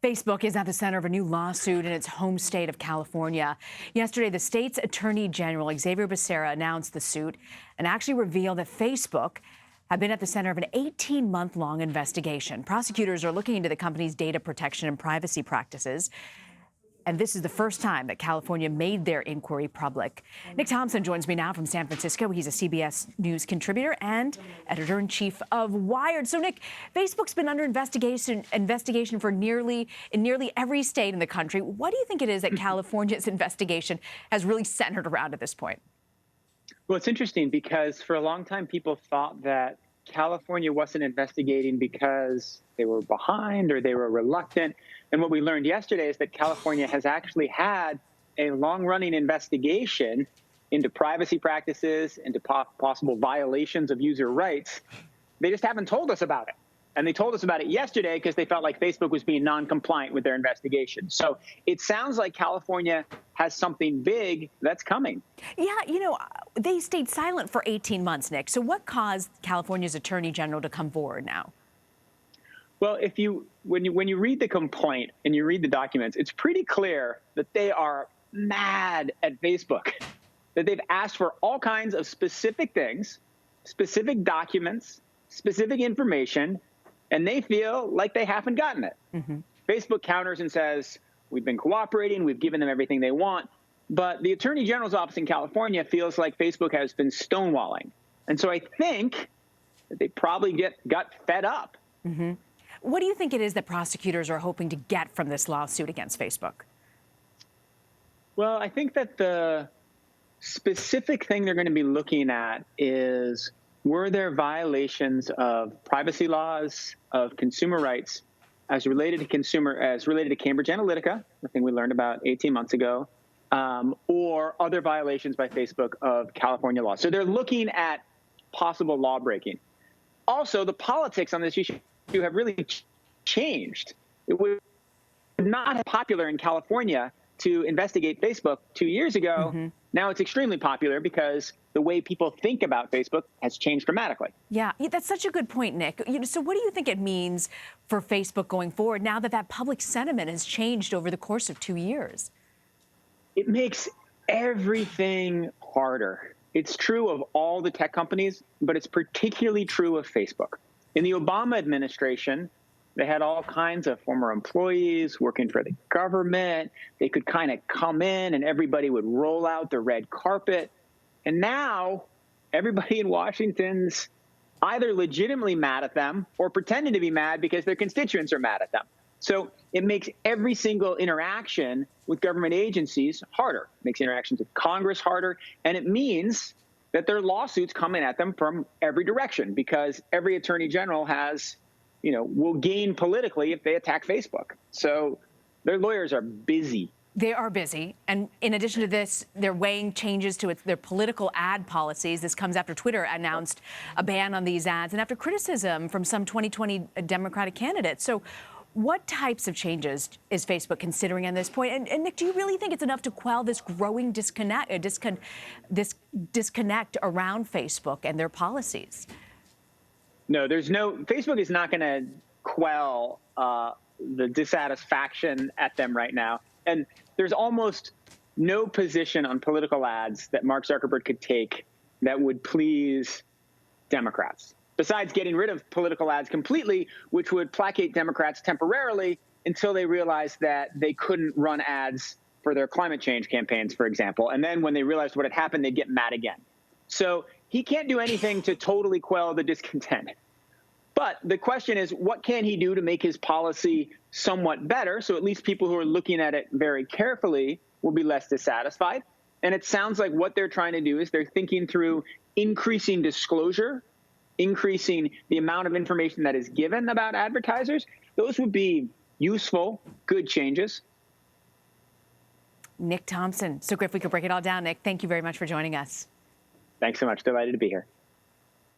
Facebook is at the center of a new lawsuit in its home state of California. Yesterday, the state's Attorney General, Xavier Becerra, announced the suit and actually revealed that Facebook had been at the center of an 18-month-long investigation. Prosecutors are looking into the company's data protection and privacy practices. And this is the first time that California made their inquiry public. Nick Thompson joins me now from San Francisco. He's a CBS News contributor and editor-in-chief of Wired. So, Nick, Facebook's been under investigation for nearly every state in the country. What do you think it is that California's investigation has really centered around at this point? Well, it's interesting because for a long time, people thought that California wasn't investigating because they were behind or they were reluctant. And what we learned yesterday is that California has actually had a long-running investigation into privacy practices, into possible violations of user rights. They just haven't told us about it. And they told us about it yesterday because they felt like Facebook was being non-compliant with their investigation. So it sounds like California has something big that's coming. Yeah, they stayed silent for 18 months, Nick. So what caused California's Attorney General to come forward now? Well, when you read the complaint and you read the documents, it's pretty clear that they are mad at Facebook, that they've asked for all kinds of specific things, specific documents, specific information, and they feel like they haven't gotten it. Facebook counters and says, we've been cooperating, we've given them everything they want. But the Attorney General's office in California feels like Facebook has been stonewalling. And so I think that they probably got fed up. What do you think it is that prosecutors are hoping to get from this lawsuit against Facebook? Well, I think that the specific thing they're going to be looking at is, were there violations of privacy laws, of consumer rights, as related to Cambridge Analytica, the thing we learned about 18 months ago, or other violations by Facebook of California law. So they're looking at possible law breaking. Also, the politics on this issue have really changed. It was not popular in California to investigate Facebook 2 years ago. Now it's extremely popular because the way people think about Facebook has changed dramatically. Yeah, that's such a good point, Nick. So what do you think it means for Facebook going forward now that that public sentiment has changed over the course of 2 years? It makes everything harder. It's true of all the tech companies, but it's particularly true of Facebook. In the Obama administration, they had all kinds of former employees working for the government. They could kind of come in and everybody would roll out the red carpet. And now everybody in Washington's either legitimately mad at them or pretending to be mad because their constituents are mad at them. So it makes every single interaction with government agencies harder. It makes interactions with Congress harder. And it means that there are lawsuits coming at them from every direction because every attorney general will gain politically if they attack Facebook. So their lawyers are busy. They are busy. And in addition to this, they're weighing changes to their political ad policies. This comes after Twitter announced a ban on these ads and after criticism from some 2020 Democratic candidates. So what types of changes is Facebook considering at this point? And Nick, do you really think it's enough to quell this growing disconnect around Facebook and their policies? No, Facebook is not going to quell the dissatisfaction at them right now. And there's almost no position on political ads that Mark Zuckerberg could take that would please Democrats, besides getting rid of political ads completely, which would placate Democrats temporarily until they realized that they couldn't run ads for their climate change campaigns, for example. And then when they realized what had happened, they'd get mad again. So he can't do anything to totally quell the discontent. But the question is, what can he do to make his policy somewhat better? So at least people who are looking at it very carefully will be less dissatisfied. And it sounds like what they're trying to do is they're thinking through increasing disclosure, increasing the amount of information that is given about advertisers. Those would be useful, good changes. Nick Thompson. So great if we could break it all down, Nick. Thank you very much for joining us. Thanks so much. Delighted to be here.